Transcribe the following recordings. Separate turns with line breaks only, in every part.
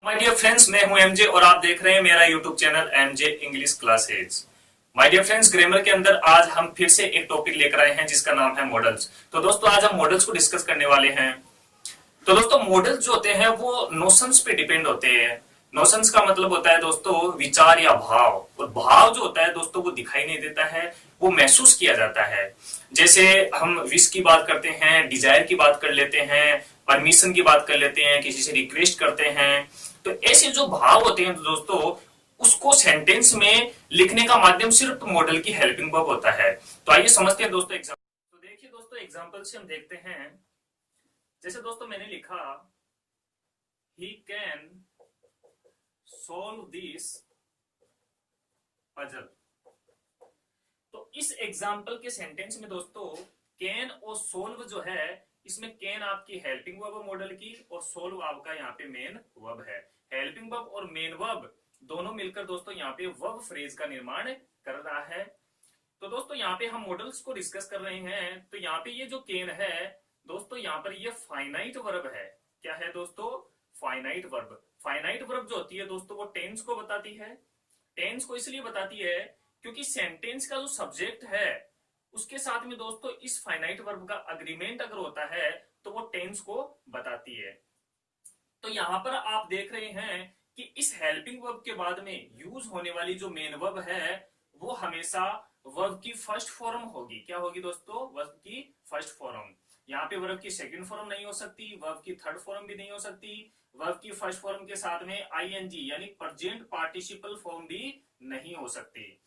My dear friends, मैं हूं MJ और आप देख रहे हैं मेरा YouTube channel MJ English classes. My dear friends, grammar के अंदर आज हम फिर से एक टॉपिक लेकर आए हैं जिसका नाम है मॉडल्स। तो दोस्तों आज हम मॉडल्स को डिस्कस करने वाले हैं। तो दोस्तों मॉडल्स जो होते हैं वो नोशंस पे डिपेंड होते हैं। नोशंस का मतलब होता है दोस्तों विचार या भाव, और भाव जो होता है दोस्तों वो दिखाई नहीं देता है, वो महसूस किया जाता है। जैसे हम विश की बात करते हैं, डिजायर की बात कर लेते हैं, परमिशन की बात कर लेते हैं, किसी से रिक्वेस्ट करते हैं। तो ऐसे जो भाव होते हैं दोस्तों उसको सेंटेंस में लिखने का माध्यम सिर्फ मॉडल की हेल्पिंग वर्ब होता है। तो आइए समझते हैं दोस्तों एग्जाम्पल। तो देखिए दोस्तों एग्जाम्पल से हम देखते हैं। जैसे दोस्तों मैंने लिखा he can solve this puzzle. तो इस एग्जाम्पल के सेंटेंस में दोस्तों कैन और सोल्व जो है, इसमें कैन आपकी हेल्पिंग वर्ब मॉडल की और सोल्व आपका यहाँ पे मेन वर्ब है। हेल्पिंग वर्ब और मेन वर्ब दोनों मिलकर दोस्तों यहाँ पे वर्ब फ्रेज का निर्माण कर रहा है। तो दोस्तों यहाँ पे हम मॉडल्स को डिस्कस कर रहे हैं। तो यहाँ पे ये जो कैन है दोस्तों, यहाँ पर ये फाइनाइट वर्ब है। क्या है दोस्तों? Finite verb. फाइनाइट वर्ब जो होती है दोस्तों वो टेंस को बताती है। टेंस को इसलिए बताती है क्योंकि सेंटेंस का जो सब्जेक्ट है उसके साथ में दोस्तों इस फाइनाइट वर्ब का अग्रीमेंट अगर होता है तो वो टेंस को बताती है। तो यहां पर आप देख रहे हैं कि इस हेल्पिंग वर्ब के बाद में यूज होने वाली जो मेन वर्ब है वो हमेशा वर्ब की फर्स्ट फॉर्म होगी। क्या होगी दोस्तों? वर्ब की फर्स्ट फॉर्म। यहाँ पे वर्ब की सेकंड फॉर्म नहीं हो सकती, वर्ब की थर्ड फॉर्म भी नहीं हो सकती, वर्ब की फर्स्ट फॉर्म के साथ में आईएनजी यानी प्रेजेंट पार्टिसिपल फॉर्म भी नहीं हो सकती।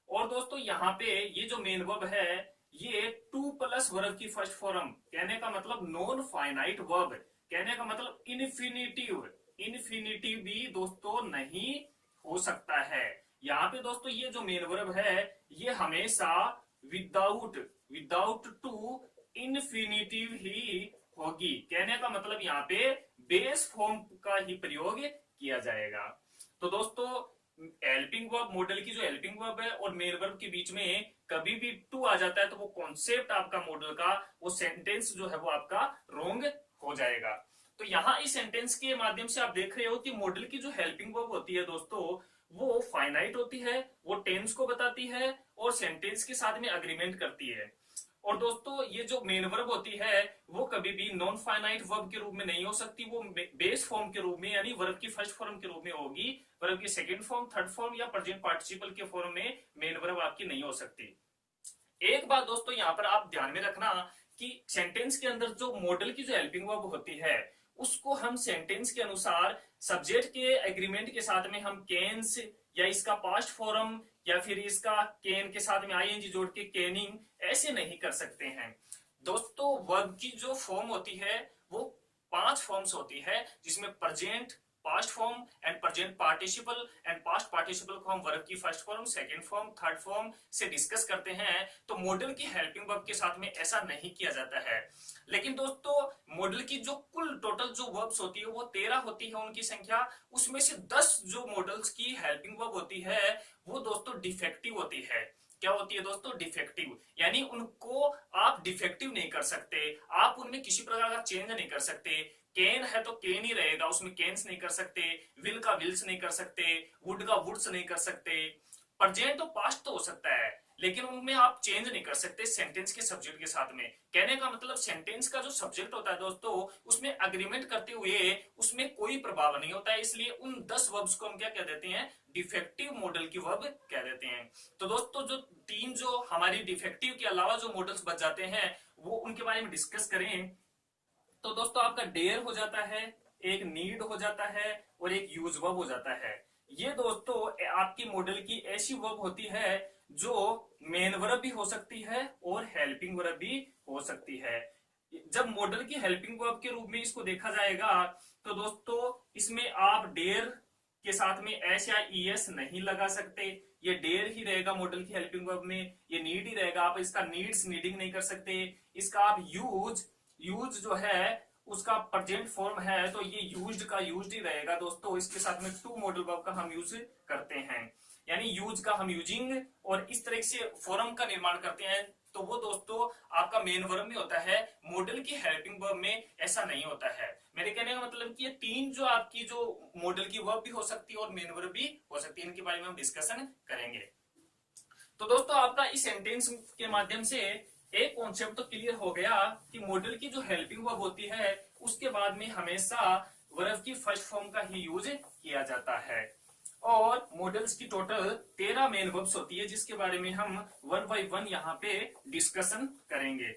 और दोस्तों यहाँ पे ये जो मेन वर्ब है ये टू प्लस वर्ब की फर्स्ट फॉर्म, कहने का मतलब नॉन फाइनाइट वर्ब, कहने का मतलब इन्फिनिटिव। इन्फिनिटिव भी दोस्तों नहीं हो सकता है। यहाँ पे दोस्तों ये जो मेन वर्ब है ये हमेशा विदाउट विदाउट टू इन्फिनिटिव ही होगी। कहने का मतलब यहाँ पे बेस फॉर्म का ही प्रयोग किया जाएगा। तो दोस्तों हेल्पिंग वर्ब, मॉडल की जो हेल्पिंग वर्ब है और मेन वर्ब के बीच में कभी भी टू आ जाता है तो वो कॉन्सेप्ट आपका मॉडल का, वो सेंटेंस जो है वो आपका रॉन्ग हो जाएगा। तो यहाँ इस सेंटेंस के माध्यम से आप देख रहे हो कि मॉडल की जो हेल्पिंग वर्ब होती है दोस्तों वो फाइनाइट होती है, वो टेंस को बताती है और सेंटेंस के साथ में अग्रीमेंट करती है। और दोस्तों ये जो मेन वर्ब होती है वो कभी भी नॉन फाइनाइट वर्ब के रूप में नहीं हो सकती, वो बेस फॉर्म के रूप में यानी वर्ब की फर्स्ट फॉर्म के रूप में होगी। वर्ब की सेकंड फॉर्म, थर्ड फॉर्म या प्रेजेंट पार्टिसिपल के फॉर्म में मेन वर्ब आपकी नहीं हो सकती। एक बात दोस्तों यहाँ पर आप ध्यान में रखना कि सेंटेंस के अंदर जो मॉडल की जो हेल्पिंग वर्ब होती है उसको हम सेंटेंस के अनुसार सब्जेक्ट के एग्रीमेंट के साथ में हम कैन्स या इसका पास्ट फॉर्म या फिर इसका कैन के साथ में आईएनजी जोड़ के कैनिंग ऐसे नहीं कर सकते हैं। दोस्तों वर्ब की जो फॉर्म होती है वो 5 फॉर्म्स होती है, जिसमें present, past form and present participle and past participle को हम वर्ब की first form, second form, third form से डिस्कस करते हैं। तो मॉडल की हेल्पिंग वर्ब के साथ में ऐसा नहीं किया जाता है। लेकिन दोस्तों मॉडल की जो कुल टोटल जो वर्ब्स होती है वो 13 होती है उनकी संख्या, उसमें से 10 जो मॉडल्स की हेल्पिंग वर्ब होती है वो दोस्तों डिफेक्टिव होती है। क्या होती है दोस्तों? डिफेक्टिव, यानी उनको आप डिफेक्टिव नहीं कर सकते, आप उनमें किसी प्रकार का चेंज नहीं कर सकते। कैन है तो कैन ही रहेगा, उसमें कैंस नहीं कर सकते, विल का विल्स नहीं कर सकते, वुड का वुड्स नहीं कर सकते। प्रेजेंट तो पास्ट तो हो सकता है लेकिन उनमें आप चेंज नहीं कर सकते सेंटेंस के सब्जेक्ट के साथ में। कहने का मतलब सेंटेंस का जो सब्जेक्ट होता है दोस्तों उसमें अग्रीमेंट करते हुए उसमें कोई प्रभाव नहीं होता है, इसलिए उन 10 वर्ब्स को हम क्या कह देते हैं? डिफेक्टिव मॉडल की वर्ब कह देते हैं। तो दोस्तों जो तीन जो हमारी डिफेक्टिव के अलावा जो मॉडल्स बच जाते हैं वो उनके बारे में डिस्कस करें तो दोस्तों आपका डेयर हो जाता है, एक नीड हो जाता है और एक यूज वर्ब हो जाता है। ये दोस्तों आपकी मॉडल की ऐसी वर्ब होती है जो मेन वर्ब भी हो सकती है और हेल्पिंग वर्ब भी हो सकती है। जब मॉडल की हेल्पिंग वर्ब के रूप में इसको देखा जाएगा तो दोस्तों इसमें आप डेयर के साथ में एस या ईएस नहीं लगा सकते, ये डेयर ही रहेगा मॉडल की हेल्पिंग वर्ब में। ये नीड ही रहेगा, आप इसका नीड्स नीडिंग नहीं कर सकते। इसका आप यूज, यूज जो है उसका प्रेजेंट फॉर्म है तो ये यूज्ड का यूज्ड ही रहेगा दोस्तों। इसके साथ में टू मॉडल वर्ब का हम यूज करते हैं, यानी यूज का हम यूजिंग और इस तरह से फॉर्म का निर्माण करते हैं। तो वो दोस्तों आपका मेन वर्ब में होता है, मॉडल की हेल्पिंग वर्ब में ऐसा नहीं होता है। मेरे कहने का मतलब कि ये तीन जो आपकी जो मॉडल की वर्ब भी हो सकती है और मेन वर्ब भी हो सकती है, इनके बारे में हम डिस्कशन करेंगे। तो दोस्तों आपका इस सेंटेंस के माध्यम से एक कॉन्सेप्ट तो क्लियर हो गया कि मॉडल की जो हेल्पिंग वर्ब होती है उसके बाद में हमेशा वर्ब की फर्स्ट फॉर्म का ही यूज किया जाता है, और मॉडल्स की टोटल 13 मेन वर्ब्स होती है जिसके बारे में हम वन बाय वन यहाँ पे डिस्कशन करेंगे।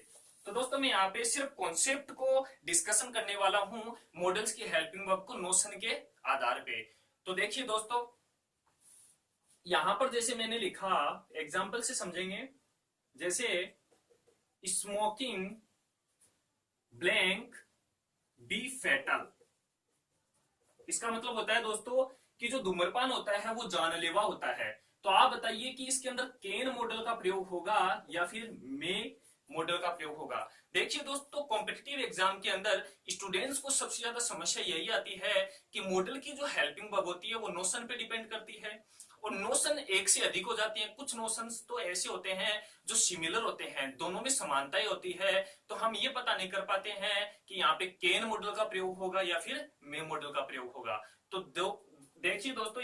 तो दोस्तों मैं यहाँ पे सिर्फ कॉन्सेप्ट को डिस्कशन करने वाला हूँ मॉडल्स की हेल्पिंग वर्ब को नोशन के आधार पे। तो देखिए दोस्तों यहां पर जैसे मैंने लिखा, एग्जाम्पल से समझेंगे, जैसे स्मोकिंग ब्लैंक बी फैटल। इसका मतलब होता है दोस्तों कि जो धूम्रपान होता है वो जानलेवा होता है। तो आप बताइए कि इसके अंदर कैन मॉडल का प्रयोग होगा या फिर मे मॉडल का प्रयोग होगा। देखिए दोस्तों कॉम्पिटिटिव एग्जाम के अंदर स्टूडेंट्स को सबसे ज्यादा समस्या यही आती है कि मॉडल की जो हेल्पिंग वर्ब होती है वो नोशन पे डिपेंड करती है, और नोशन एक से अधिक हो जाती हैं। कुछ नोशंस तो ऐसे होते हैं जो सिमिलर होते हैं, दोनों में समानताएं होती है, तो हम ये पता नहीं कर पाते हैं कि यहाँ पे केन मॉडल का प्रयोग होगा या फिर मे मॉडल का प्रयोग होगा। तो देखिए दोस्तों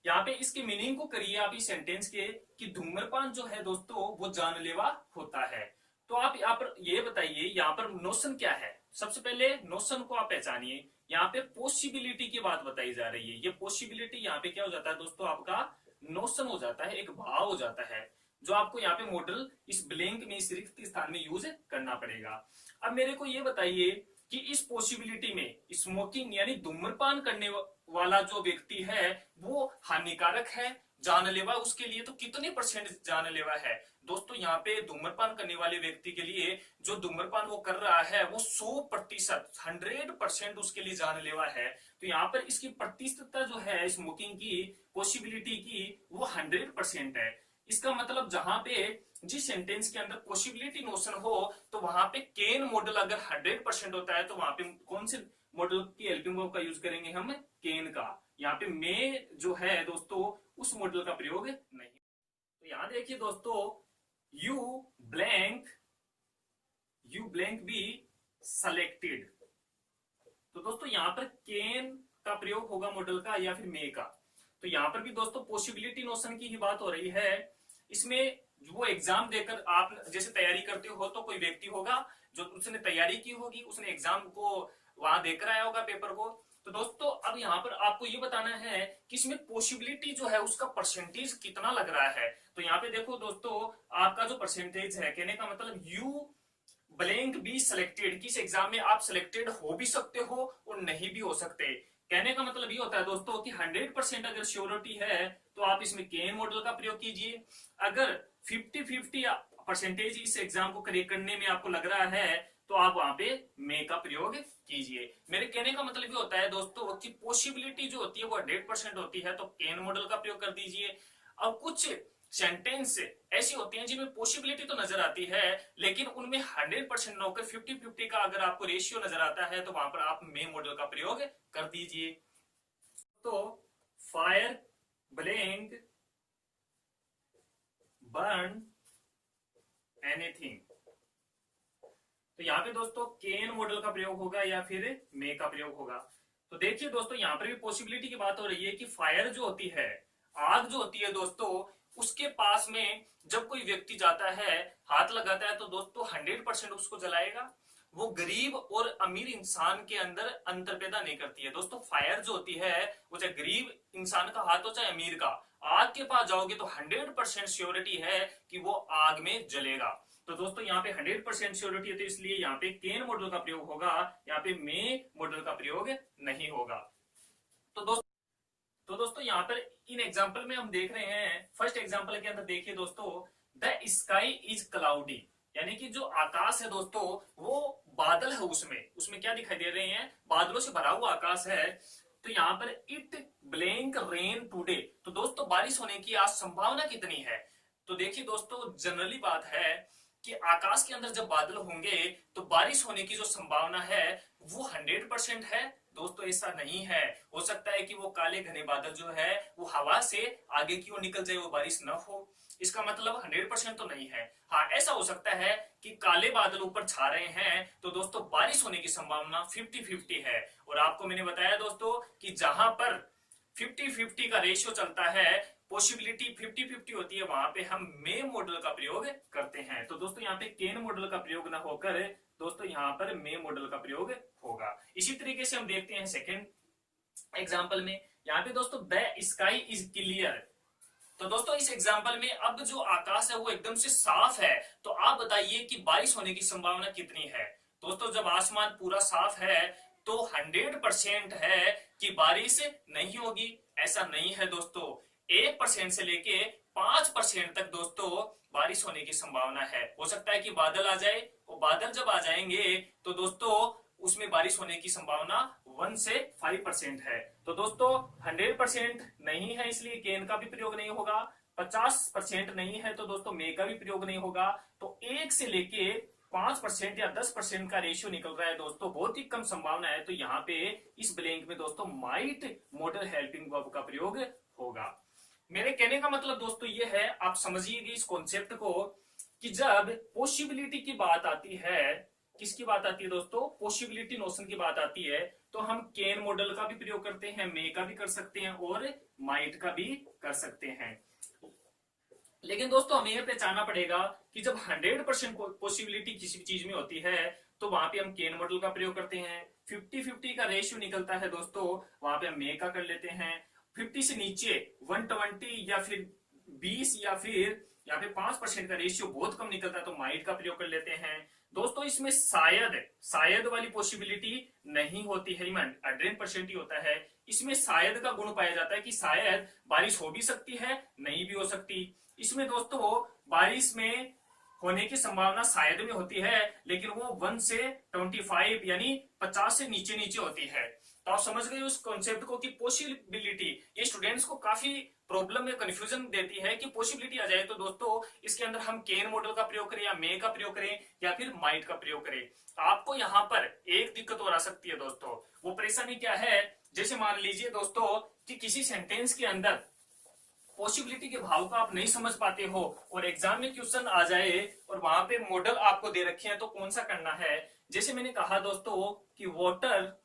यहाँ पे इसके मीनिंग को करिए आप इस सेंटेंस के कि धूम्रपान जो है दोस्तों वो जानलेवा होता है। तो आप यहाँ पर ये बताइए यहाँ पर नोशन क्या है। सबसे पहले नोशन को आप पहचानिए। यहाँ पे पॉसिबिलिटी की बात बताई जा रही है, ये पॉसिबिलिटी यहाँ पे क्या हो जाता है दोस्तों, आपका नोशन हो जाता है, एक भाव हो जाता है जो आपको यहाँ पे मॉडल इस ब्लैंक में इस रिक्त स्थान में यूज करना पड़ेगा। अब मेरे को ये बताइए कि इस पॉसिबिलिटी में स्मोकिंग यानी धूम्रपान करने वाला जो व्यक्ति है वो हानिकारक है, जानलेवा उसके लिए, तो कितने परसेंट जानलेवा है। दोस्तों यहाँ पे धूम्रपान करने वाले व्यक्ति के लिए जो धूम्रपान वो कर रहा है वो 100%, 100% उसके लिए जानलेवा है। तो यहाँ पर इसकी प्रतिशतता जो है स्मोकिंग की पॉसिबिलिटी की वो 100% है। इसका मतलब जहां पे जिस सेंटेंस के अंदर पॉसिबिलिटी नोशन हो तो वहां पे केन मॉडल अगर 100% होता है तो वहां पे कौन से मॉडल की हेल्पिंग वर्ब का यूज करेंगे, हम केन का। यहाँ पे मे जो है दोस्तों उस मॉडल का प्रयोग नहीं। तो यहाँ देखिए दोस्तों यू ब्लैंक बी सेलेक्टेड। तो दोस्तों यहाँ पर केन का प्रयोग होगा मॉडल का या फिर मे का। तो यहाँ पर भी दोस्तों पॉसिबिलिटी नोशन की ही बात हो रही है। इसमें वो एग्जाम देकर आप जैसे तैयारी करते हो तो कोई व्यक्ति होगा जो उसने तैयारी की होगी, उसने एग्जाम को वहां देकर आया होगा पेपर को। तो दोस्तों अब यहाँ पर आपको ये बताना है कि इसमें पॉसिबिलिटी जो है उसका परसेंटेज कितना लग रहा है। तो यहाँ पे देखो दोस्तों आपका जो परसेंटेज है, कहने का मतलब यू ब्लैंक बी सिलेक्टेड, किस एग्जाम में आप सिलेक्टेड हो भी सकते हो और नहीं भी हो सकते। कहने का मतलब ये होता है दोस्तों कि 100% अगर श्योरिटी है तो आप इसमें केन मॉडल का प्रयोग कीजिए। अगर 50-50 परसेंटेज इस एग्जाम को करेक्ट करने में आपको लग रहा है तो आप वहां पे मे का प्रयोग कीजिए। मेरे कहने का मतलब ये होता है दोस्तों कि पॉसिबिलिटी जो होती है वो 100% होती है तो केन मॉडल का प्रयोग कर दीजिए। अब कुछ सेंटेंस ऐसी होती हैं जिनमें पॉसिबिलिटी तो नजर आती है लेकिन उनमें 100% न होकर 50-50 का अगर आपको रेशियो नजर आता है तो वहां पर आप मे मॉडल का प्रयोग कर दीजिए। तो फायर ब्लैंक बर्न एनीथिंग, तो यहाँ पे दोस्तों केन मॉडल का प्रयोग होगा या फिर मे का प्रयोग होगा। तो देखिए दोस्तों यहाँ पर भी पॉसिबिलिटी की बात हो रही है कि फायर जो होती है, आग जो होती है दोस्तों, उसके पास में जब कोई व्यक्ति जाता है हाथ लगाता है तो दोस्तों 100% उसको जलाएगा। वो गरीब और अमीर इंसान के अंदर अंतर पैदा नहीं करती है। दोस्तों फायर जो होती है वो चाहे गरीब इंसान का हाथ हो चाहे अमीर का, आग के पास जाओगे तो 100% श्योरिटी है कि वो आग में जलेगा। तो दोस्तों यहाँ पे 100% श्योरिटी है तो इसलिए यहाँ पे केन मॉडल का प्रयोग होगा, यहाँ पे मे मॉडल का प्रयोग नहीं होगा। तो दोस्तों यहाँ पर इन एग्जाम्पल में हम देख रहे हैं, फर्स्ट एग्जाम्पल के अंदर देखिए दोस्तों, द स्काई इज क्लाउडी, यानी कि जो आकाश है दोस्तों वो बादल है, उसमें क्या दिखाई दे रहे हैं, बादलों से भरा हुआ आकाश है। तो यहाँ पर इट ब्लैंक रेन टूडे, तो दोस्तों बारिश होने की आज संभावना कितनी है। तो देखिए दोस्तों जनरली बात है कि आकाश के अंदर जब बादल होंगे तो बारिश होने की जो संभावना है वो 100% है, दोस्तों ऐसा नहीं है। हो सकता है कि वो काले घने बादल जो है वो हवा से आगे की ओर निकल जाए, वो बारिश न हो। इसका मतलब 100% तो नहीं है। हाँ, ऐसा हो सकता है कि काले बादल ऊपर छा रहे हैं तो दोस्तों बारिश होने की संभावना 50-50 है। और आपको मैंने बताया दोस्तों कि जहां पर 50-50 का रेशियो चलता है, पॉसिबिलिटी 50-50 होती है, वहां पे हम मे मॉडल का प्रयोग करते हैं। तो दोस्तों यहाँ पे केन मॉडल का प्रयोग ना होकर दोस्तों यहाँ पर मे मॉडल का प्रयोग होगा। इसी तरीके से हम देखते हैं सेकेंड एग्जाम्पल में। यहाँ पे दोस्तों द स्काई इज क्लियर। तो दोस्तों इस एग्जाम्पल में अब जो आकाश है वो एकदम से साफ है। तो आप बताइए कि बारिश होने की संभावना कितनी है। दोस्तों जब आसमान पूरा साफ है तो 100% है कि बारिश नहीं होगी, ऐसा नहीं है दोस्तों। 1% से लेके 5% तक दोस्तों बारिश होने की संभावना है। हो सकता है कि बादल आ जाए, और बादल जब आ जाएंगे तो दोस्तों उसमें बारिश होने की संभावना 1 से 5% है। तो दोस्तों 100% नहीं है, इसलिए केन का भी प्रयोग नहीं होगा। 50% नहीं है तो दोस्तों मे का भी प्रयोग नहीं होगा। तो 1 से लेके 5% या 10% का रेशियो निकल रहा है दोस्तों, बहुत ही कम संभावना है। तो यहाँ पे इस ब्लैंक में दोस्तों माइट मॉडल हेल्पिंग वर्ब का प्रयोग होगा। मेरे कहने का मतलब दोस्तों ये है, आप समझिएगा इस कॉन्सेप्ट को, कि जब पॉसिबिलिटी की बात आती है, किसकी बात आती है दोस्तों, पॉसिबिलिटी नोशन की बात आती है, तो हम कैन मॉडल का भी प्रयोग करते हैं, मे का भी कर सकते हैं और माइट का भी कर सकते हैं। लेकिन दोस्तों हमें यह पहचानना पड़ेगा कि जब 100% पॉसिबिलिटी किसी भी चीज में होती है तो वहां पे हम केन मॉडल का प्रयोग करते हैं। 50-50 का रेशियो निकलता है दोस्तों, वहां पे हम मे का कर लेते हैं। 50 से नीचे 120 या फिर 20 या फिर यहाँ पे 5% का रेशियो बहुत कम निकलता है तो माइट का प्रयोग कर लेते हैं। दोस्तों इसमें शायद वाली पॉसिबिलिटी नहीं होती है, 100% ही होता है। इसमें शायद का गुण पाया जाता है कि शायद बारिश हो भी सकती है, नहीं भी हो सकती। इसमें दोस्तों बारिश में होने की संभावना शायद में होती है, लेकिन वो 1 से 25 यानी 50 से नीचे नीचे होती है। तो आप समझ गए उस कॉन्सेप्ट को कि पॉसिबिलिटी, ये स्टूडेंट्स को काफी प्रॉब्लम में कंफ्यूजन देती है कि पॉसिबिलिटी आ जाए तो दोस्तों इसके अंदर हम केन मॉडल का प्रयोग करें या मे का प्रयोग करें या फिर माइट का प्रयोग करें। आपको यहाँ पर एक दिक्कत और आ सकती है दोस्तों। वो परेशानी क्या है, जैसे मान लीजिए दोस्तों कि किसी सेंटेंस के अंदर पॉसिबिलिटी के भाव को आप नहीं समझ पाते हो और एग्जाम में क्वेश्चन आ जाए और वहां पे मॉडल आपको दे रखे हैं, तो कौन सा करना है। जैसे मैंने कहा दोस्तों कि वाटर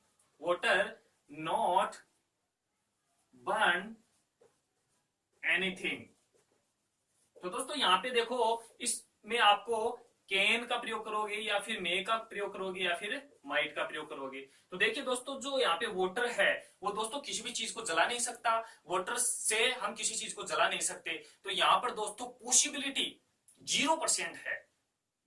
नॉट बर्न एनीथिंग। तो दोस्तों यहाँ पे देखो, इसमें आपको कैन का प्रयोग करोगे या फिर मे का प्रयोग करोगे या फिर माइट का प्रयोग करोगे। तो देखिए दोस्तों जो यहाँ पे वाटर है वो दोस्तों किसी भी चीज को जला नहीं सकता, वाटर से हम किसी चीज को जला नहीं सकते। तो यहाँ पर दोस्तों पॉसिबिलिटी 0% है।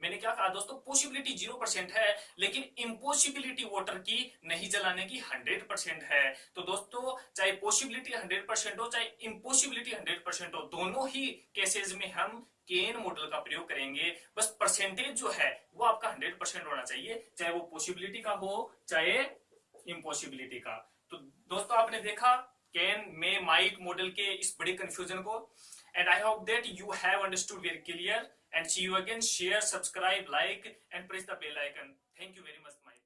मैंने क्या कहा दोस्तों, पॉसिबिलिटी 0% है, लेकिन इम्पॉसिबिलिटी वाटर की नहीं जलाने की 100% है। तो दोस्तों चाहे पॉसिबिलिटी 100% हो चाहे इम्पॉसिबिलिटी 100% हो, दोनों ही केसेस में हम केन मॉडल का प्रयोग करेंगे। बस परसेंटेज जो है वो आपका 100% होना चाहिए, चाहे वो पॉसिबिलिटी का हो चाहे इम्पॉसिबिलिटी का। तो दोस्तों आपने देखा कैन मे माइट मॉडल के इस बड़े कंफ्यूजन को, and I hope that you have understood very clear, and see you again. Share, subscribe, like and press the bell icon. Thank you very much my